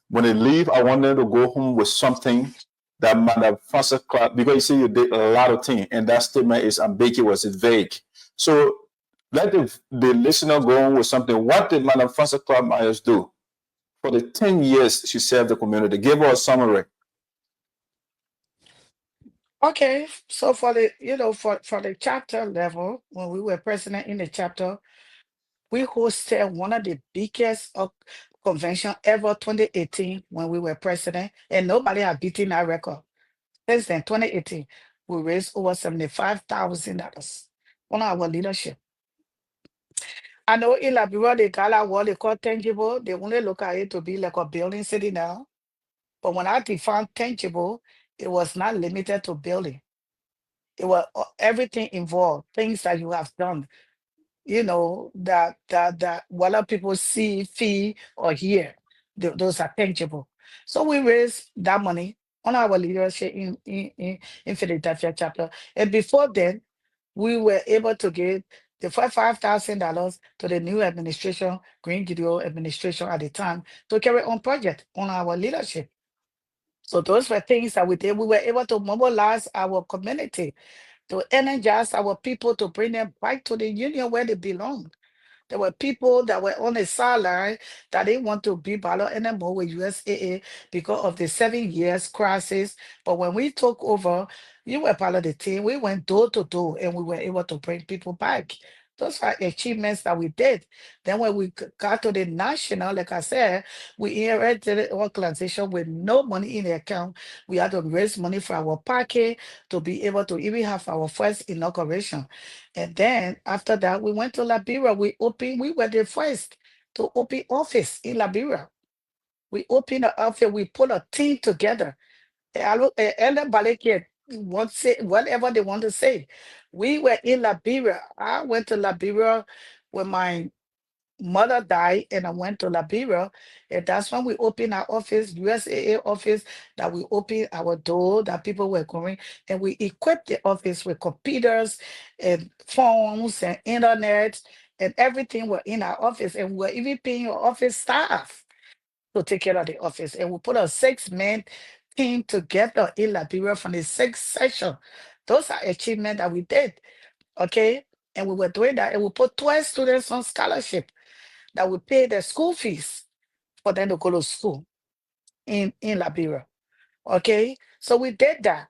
When they leave, I want them to go home with something that Madam Francis Clarke, because you see, you did a lot of things, and that statement is ambiguous, it's vague. So let the listener go on with something. What did Madam Francis Clarke Myers do for the 10 years she served the community? Give her a summary. Okay, so for the for the chapter level, when we were president in the chapter, we hosted one of the biggest convention ever 2018 when we were president, and nobody had beaten our record. Since then, 2018, we raised over $75,000 on our leadership. I know in Liberia, they call out what they call tangible. They only look at it to be like a building city now. But when I define tangible, it was not limited to building. It was everything involved, things that you have done, that whether people see, feel, or hear, those are tangible. So we raised that money on our leadership in Philadelphia chapter. And before then, we were able to give the $5,000 to the new administration, Green Gideon administration at the time, to carry on project on our leadership. So those were things that we did. We were able to mobilize our community, to energize our people, to bring them back to the union where they belong. There were people that were on the sideline that didn't want to be ballot anymore with USAA because of the 7 years crisis. But when we took over, you were part of the team. We went door to door and we were able to bring people back. Those are achievements that we did. Then when we got to the national, like I said, we inherited an organization with no money in the account. We had to raise money for our pocket to be able to even have our first inauguration. And then after that, we went to Liberia. We were the first to open office in Liberia. We opened the office, we put a team together. Elder Baleke want say whatever they want to say. We were in Liberia. I went to Liberia when my mother died, and I went to Liberia, and that's when we opened our office, USAA office, that we opened our door, that people were going, and we equipped the office with computers and phones and internet, and everything were in our office, and we were even paying our office staff to take care of the office. And we put a 6-man team together in Liberia from the 6th session. Those are achievements that we did, okay? And we were doing that, and we put 12 students on scholarship that we pay their school fees for them to go to school in Liberia. Okay, so we did that.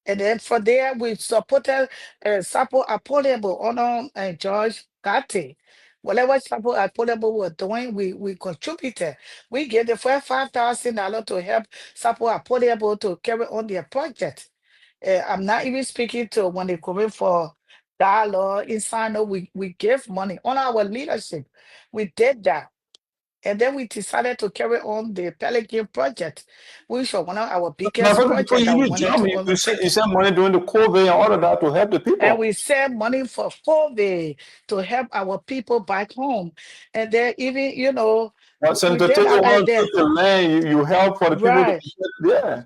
And then from there, we supported Sapo Affordable on George Gatti. Whatever Sapo Affordable were doing, we contributed. We gave the first $5,000 to help Sapo Affordable to carry on their project. I'm not even speaking to when they come in for dollar inside. No, we gave money on our leadership. We did that. And then we decided to carry on the Pelican project, which was one of our My biggest brother, before projects that you we even wanted jump, to you undertake. sent money during the COVID and all of that to help the And people. we sent money for COVID to help our people back home. And then even, Well, we Senator did Taylor that like wanted to that. take the land, you help for the people to Right. yeah.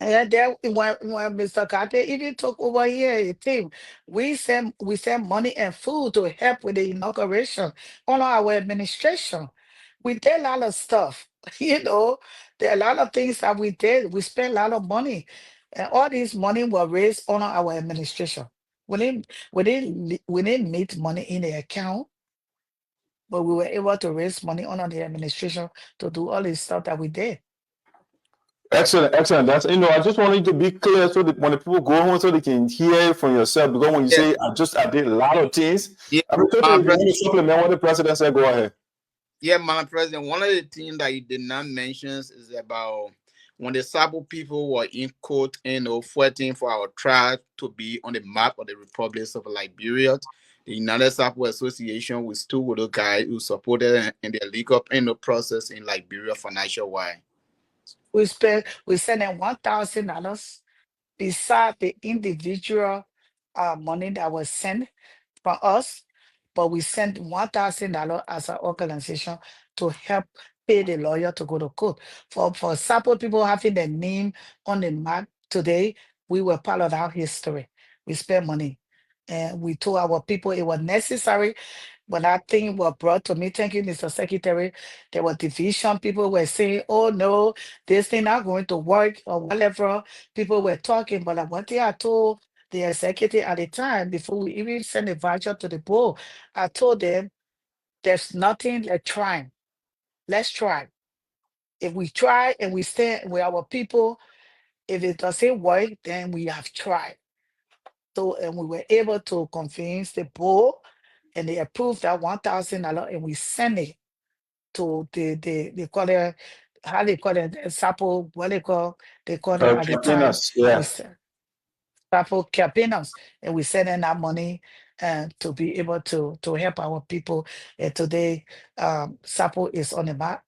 And then when Mr. Kate even took over here a team, we sent money and food to help with the inauguration on our administration. We did a lot of stuff, there are a lot of things that we did. We spent a lot of money, and all this money was raised on our administration. We didn't meet money in the account, but we were able to raise money on the administration to do all this stuff that we did. Excellent, excellent. That's I just wanted to be clear so that when the people go home so they can hear it from yourself. Because when you Yeah, say I did a lot of things, yeah, I mean, totally, Madam if you President. want to supplement what the president said, go ahead. Yeah, Madam President. One of the things that you did not mention is about when the Sabo people were in court, fighting for our tribe to be on the map of the Republic of Liberia. The United Sabo Association was two with the guys who supported in the legal process in Liberia financial wise. We sent them $1,000 beside the individual money that was sent from us, but we sent $1,000 as an organization to help pay the lawyer to go to court. For support people having their name on the map today, we were part of our history. We spent money. And we told our people it was necessary. When that thing was brought to me, thank you, Mr. Secretary, there were division. People were saying, oh no, this thing not going to work or whatever. People were talking. But one thing I told the executive at the time, before we even send a voucher to the board, I told them, there's nothing like trying. Let's try. If we try and we stand with our people, if it doesn't work, then we have tried. So, and we were able to convince the board and they approved that $1,000 and we sent it to they call it, how they call it, Sapo, what they call it at the time. Campaigns, We yeah. said Sapo campaigns, and we send in that money to be able to help our people. And today, Sapo is on the map.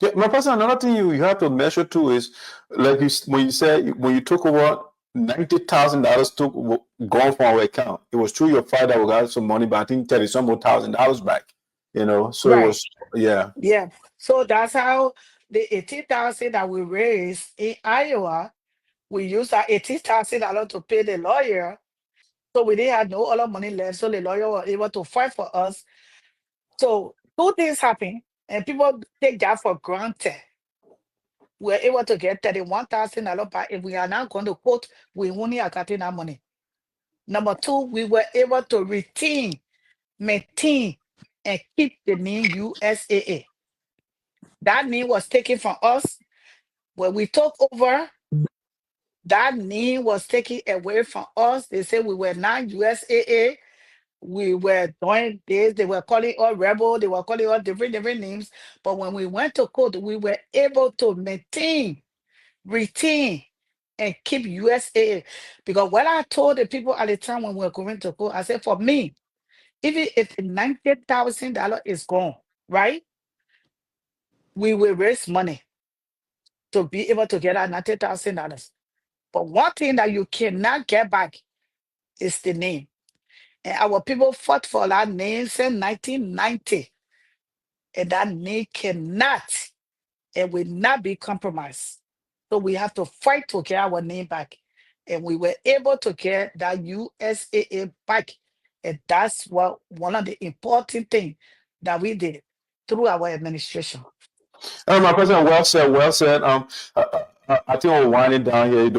Yeah, my person, another thing you have to measure too is like when you said when you took over $90,000 took gone from our account. It was true your father got some money, but I think 30 some more $1,000 back. So it Right. was yeah. Yeah. So that's how the 18,000 that we raised in Iowa, we used that $18,000 to pay the lawyer. So we didn't have no other money left. So the lawyer was able to fight for us. So two things happen, and people take that for granted. We're able to get $31,000 back. If we are not going to quote, we only are getting that money. Number two, we were able to retain, maintain, and keep the name USAA. That name was taken from us. When we took over, that name was taken away from us. They said we were not USAA. We were doing this. They were calling us rebel. They were calling us different names. But when we went to court, we were able to maintain, retain, and keep USAA. Because what I told the people at the time when we were going to court, I said, for me, even if $90,000 is gone, right? We will raise money to be able to get that $90,000. But one thing that you cannot get back is the name. And our people fought for that name since 1990. And that name cannot and will not be compromised. So we have to fight to get our name back. And we were able to get that USAA back. And that's what one of the important things that we did through our administration. My president, well said, well said. I think we're winding down here.